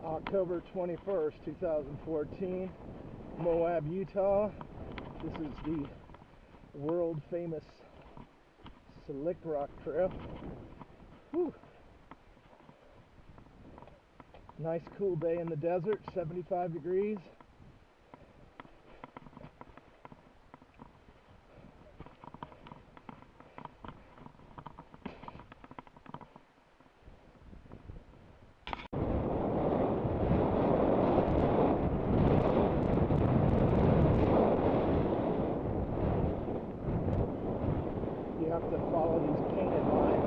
October 21st, 2014, Moab, Utah. This is the world famous Slickrock Trail. Whew. Nice cool day in the desert, 75 degrees. You have to follow these painted lines.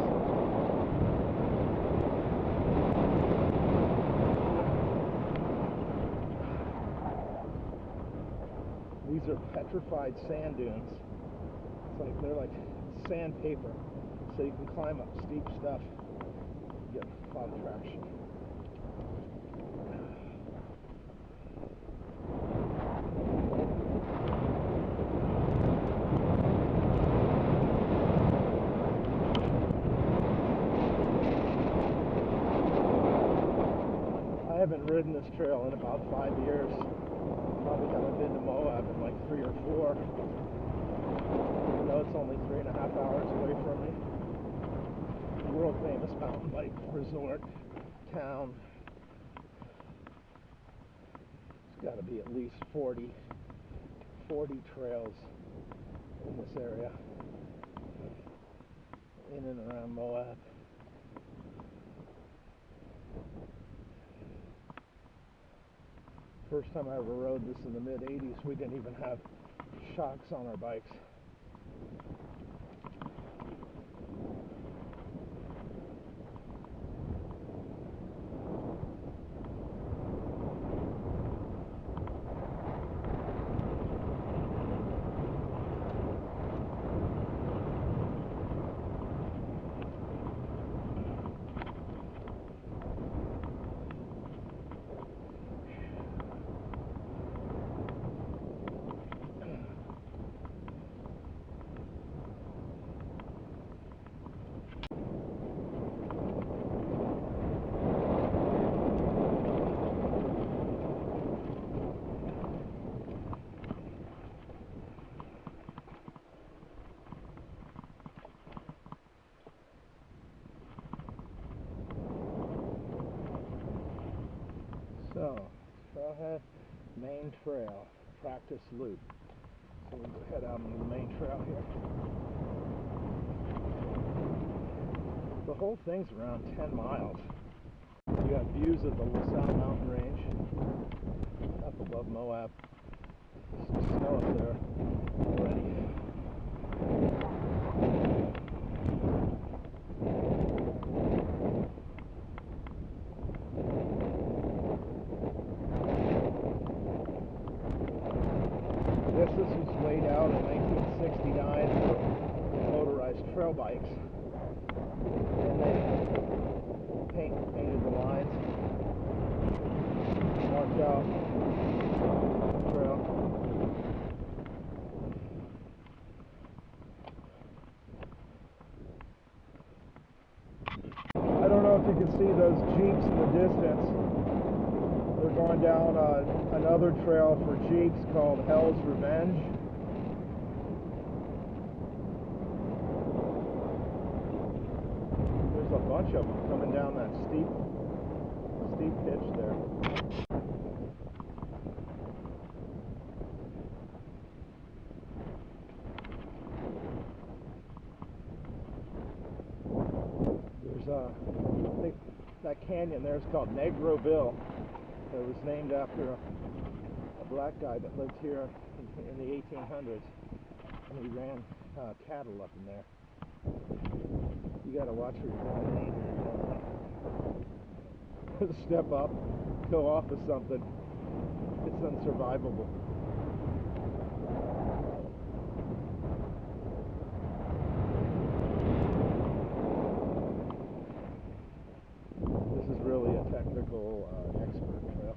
These are petrified sand dunes. They're like sandpaper, so you can climb up steep stuff. You get a lot of traction. I haven't ridden this trail in about 5 years. Probably haven't been to Moab in like 3 or 4. Even though it's only 3.5 hours away from me. The world famous mountain bike resort town. There's got to be at least 40 trails in this area, in and around Moab. First time I ever rode this in the mid-80s, we didn't even have shocks on our bikes. So, Trailhead, main trail, practice loop. So we'll head out on the main trail here. The whole thing's around 10 miles. You have views of the LaSalle mountain range up above Moab. There's some snow up there already. I guess this was laid out in 1969 for motorized trail bikes, and they painted the lines, marked out the trail. I don't know if you can see those Jeeps in the distance. We're going down another trail for Jeeps called Hell's Revenge. There's a bunch of them coming down that steep pitch there. There's that canyon there is called Negroville. It was named after a black guy that lived here in the 1800s, and he ran cattle up in there. You got to watch where you're going. Step up, go off of something. It's unsurvivable. This is really a technical, expert trail.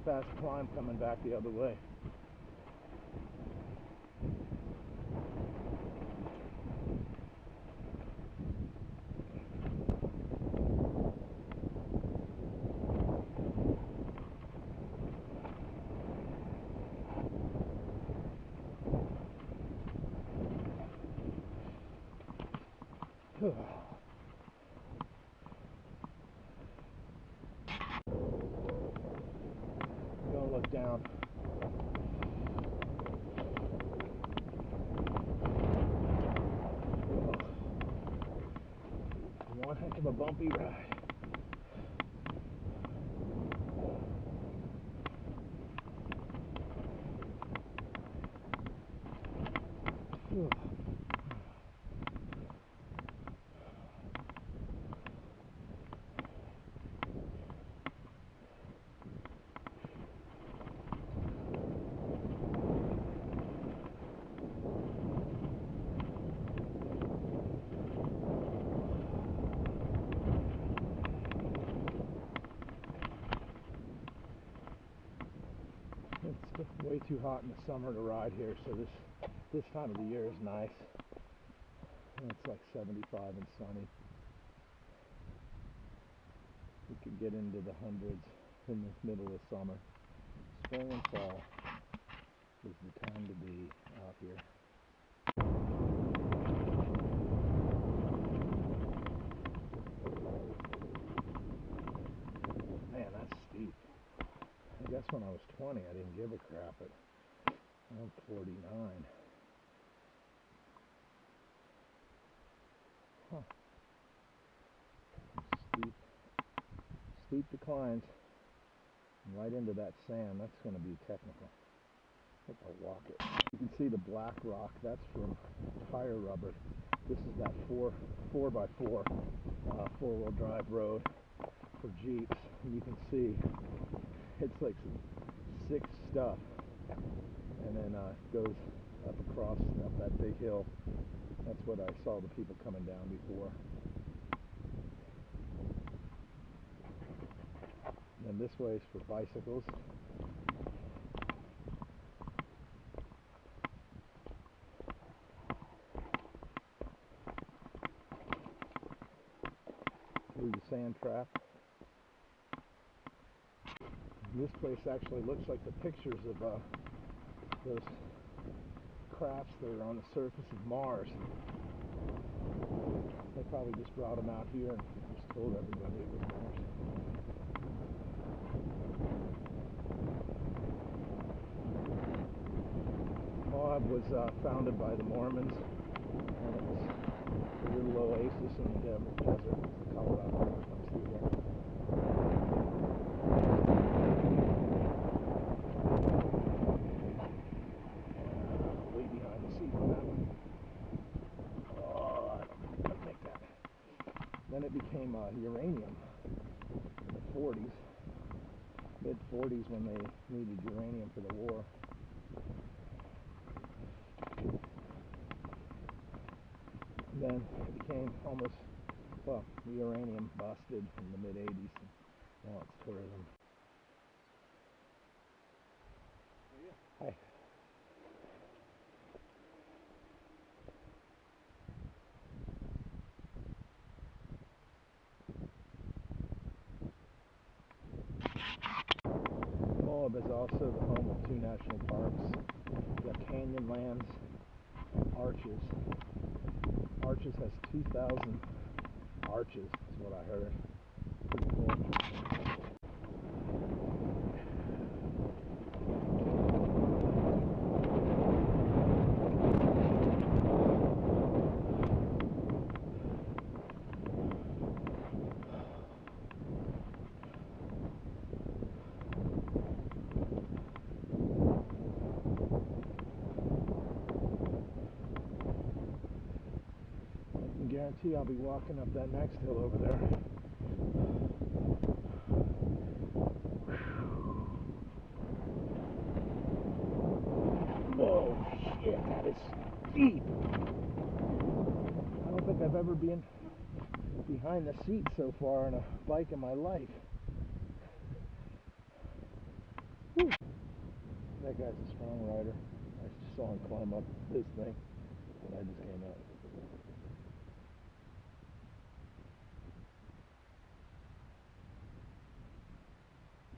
steep ass climb coming back the other way. Don't look down. One heck of a bumpy ride. It's way too hot in the summer to ride here, so this time of the year is nice. And it's like 75 and sunny. We could get into the hundreds in the middle of summer. Spring and fall is the time to be out here. Man, that's steep. I guess when I was 20 I didn't give a crap, but I'm 49. Huh. Steep declines right into that sand. That's going to be technical. I think I'll walk it. You can see the black rock. That's from tire rubber. This is that 4x4 four-wheel drive road for Jeeps. And you can see it's like some sick stuff. And then goes up across up that big hill. That's what I saw the people coming down before. And this way is for bicycles. Through the sand trap. This place actually looks like the pictures of those crafts that are on the surface of Mars. They probably just brought them out here and just told everybody it was Mars. Moab was founded by the Mormons, and it was a little oasis in the desert, Colorado River comes through there. Way behind the seat on that one. Oh, I don't think I can make that. Then it became uranium in the 40s, mid-40s, when they needed uranium for the war. Then it became almost, well, the uranium busted in the mid-80s, and now it's tourism. Hi. Moab is also the home of 2 national parks. You got Canyonlands, Arches. Arches has 2,000 arches, is what I heard. Pretty cool. I guarantee I'll be walking up that next hill over there. Whoa, shit, that is steep. I don't think I've ever been behind the seat so far on a bike in my life. That guy's a strong rider. I just saw him climb up this thing when I just came up.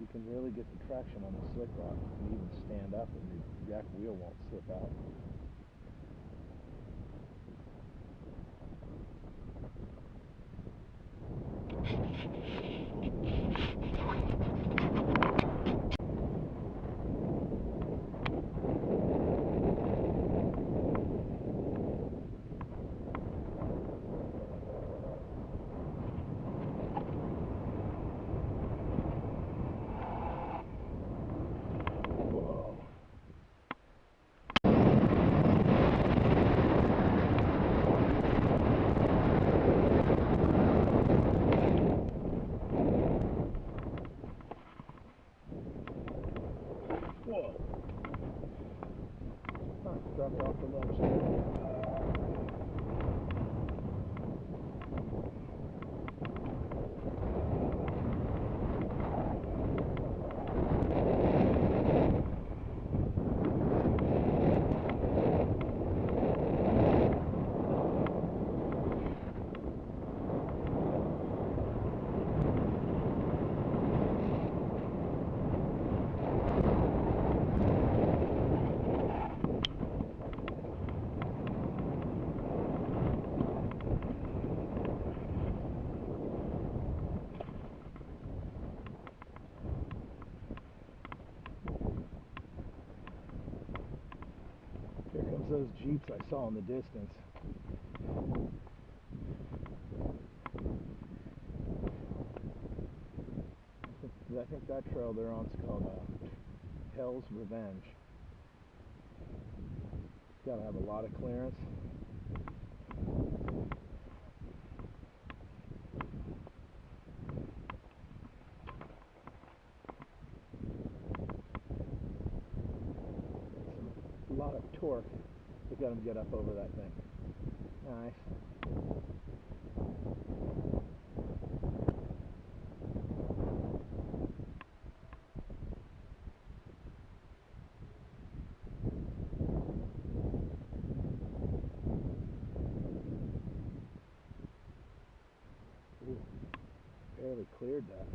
You can really get the traction on the Slickrock. You can even stand up and your back wheel won't slip out. Whoa! Dropped off the ledge there. Here comes those Jeeps I saw in the distance. I think that trail they're on is called Hell's Revenge. Gotta have a lot of clearance. A lot of torque to get them get up over that thing. Nice. Ooh, barely cleared that.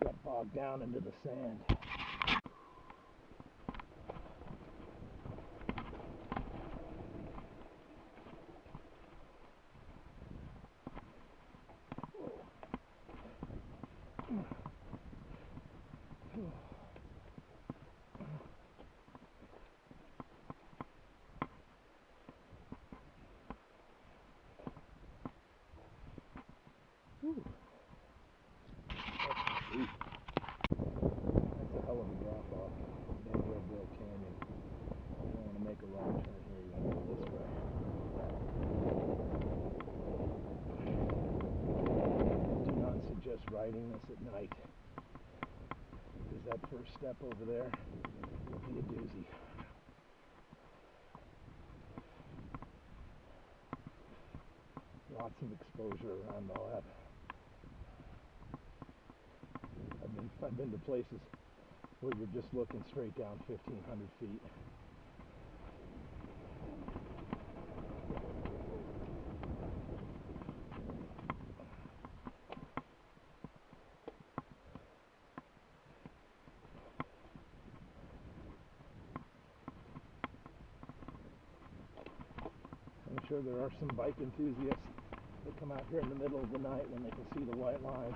Got bogged down into the sand. Whew. That's sweet. That's a hell of a drop off. Bill Canyon. You don't want to make a wrong turn here, you want to go this way. I do not suggest riding this at night, because that first step over there will be a doozy. Lots of exposure around Moab. I've been to places where you're just looking straight down 1,500 feet. I'm sure there are some bike enthusiasts that come out here in the middle of the night when they can see the white lines.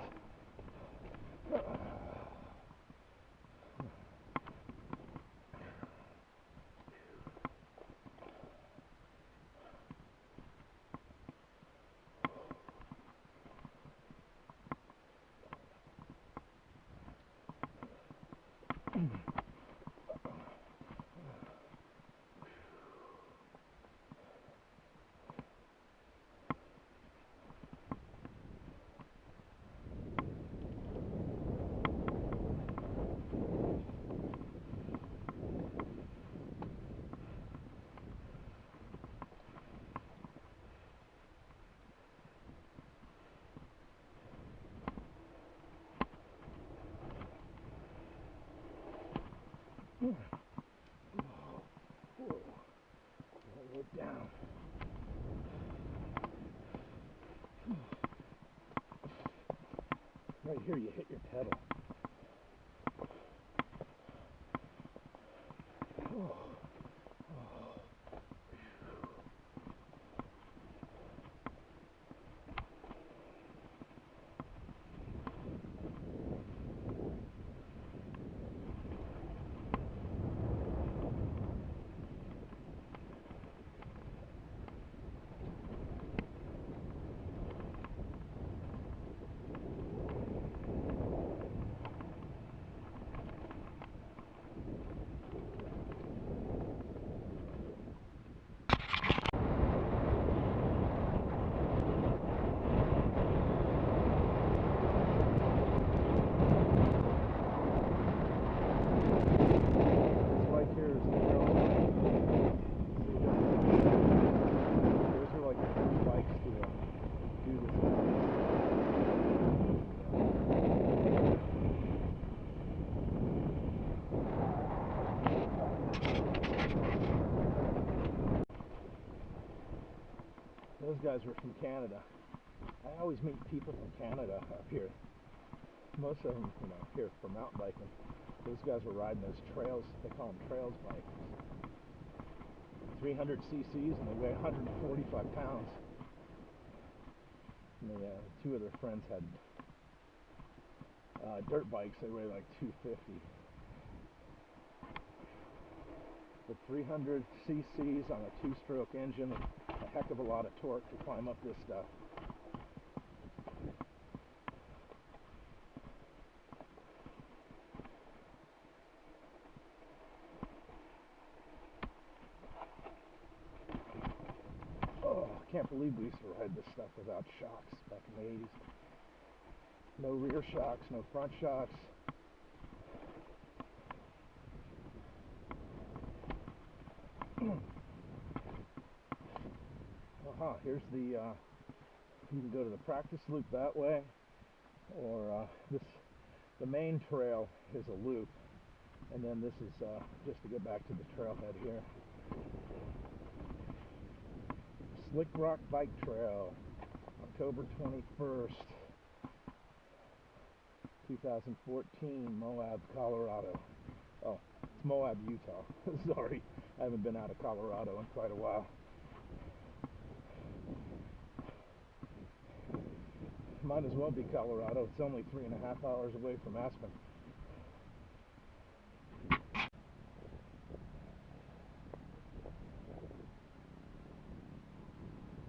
Whoa. Roll it down. Right here you hit your pedal. Oh. Those guys were from Canada. I always meet people from Canada up here. Most of them, here for mountain biking. Those guys were riding those trails. They call them trails bikes. 300 cc's and they weigh 145 pounds. And two of their friends had dirt bikes. They weigh like 250. But 300 cc's on a two-stroke engine, a heck of a lot of torque to climb up this stuff. Oh, I can't believe we used to ride this stuff without shocks back in the 80s. No rear shocks, no front shocks. Here's the, you can go to the practice loop that way, or the main trail is a loop, and then this is just to get back to the trailhead here. Slickrock Bike Trail, October 21st, 2014, Moab, Colorado. Oh, it's Moab, Utah. Sorry, I haven't been out of Colorado in quite a while. Might as well be Colorado. It's only 3.5 hours away from Aspen.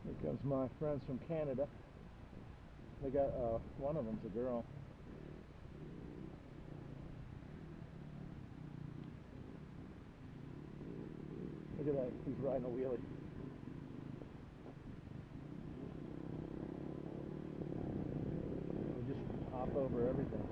Here comes my friends from Canada. They got one of them's a girl. Look at that, he's riding a wheelie. They just hop over everything.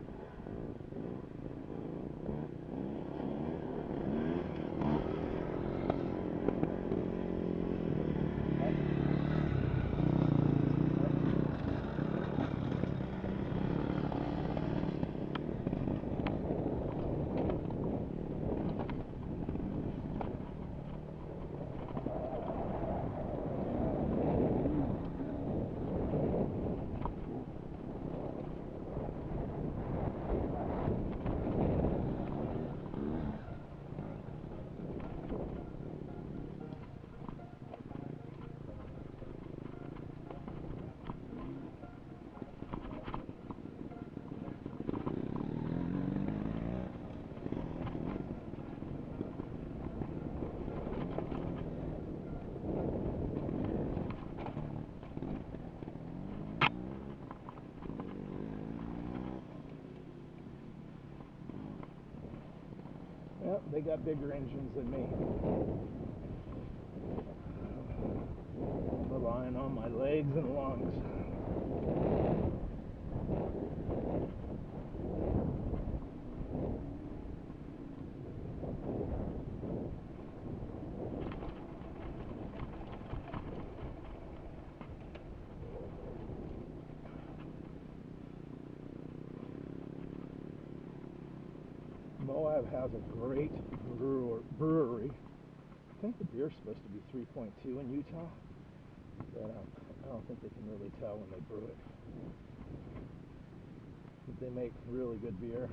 Yep, they got bigger engines than me. I'm relying on my legs and lungs. Moab has a great brewery. I think the beer's supposed to be 3.2 in Utah, but I don't think they can really tell when they brew it. But they make really good beer.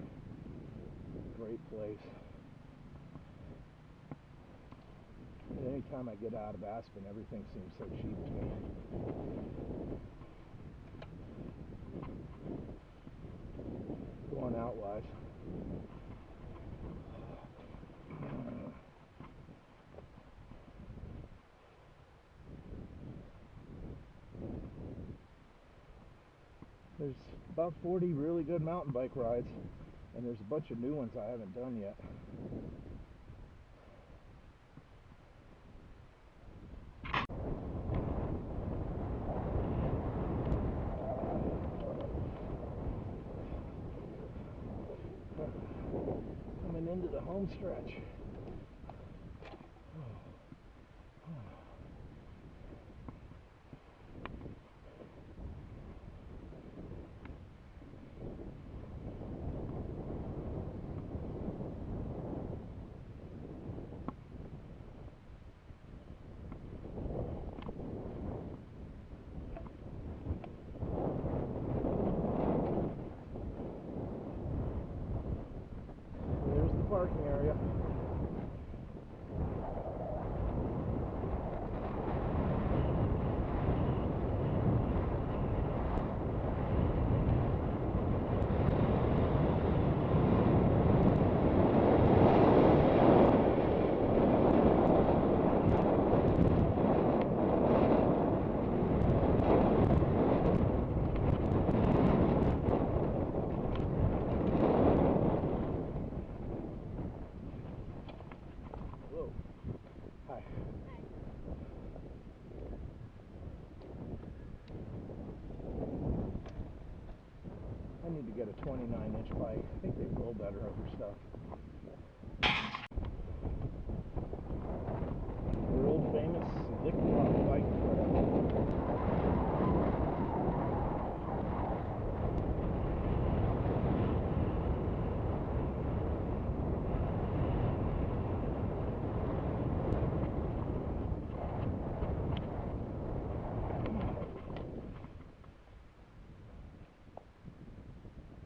Great place. And anytime I get out of Aspen, everything seems so cheap to me. Going out wise. There's about 40 really good mountain bike rides, and there's a bunch of new ones I haven't done yet. Coming into the home stretch. There's the parking area. Whoa. Hi. I need to get a 29-inch bike. I think they roll better over stuff. World famous Slickrock bike trail.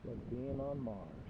Like being on Mars.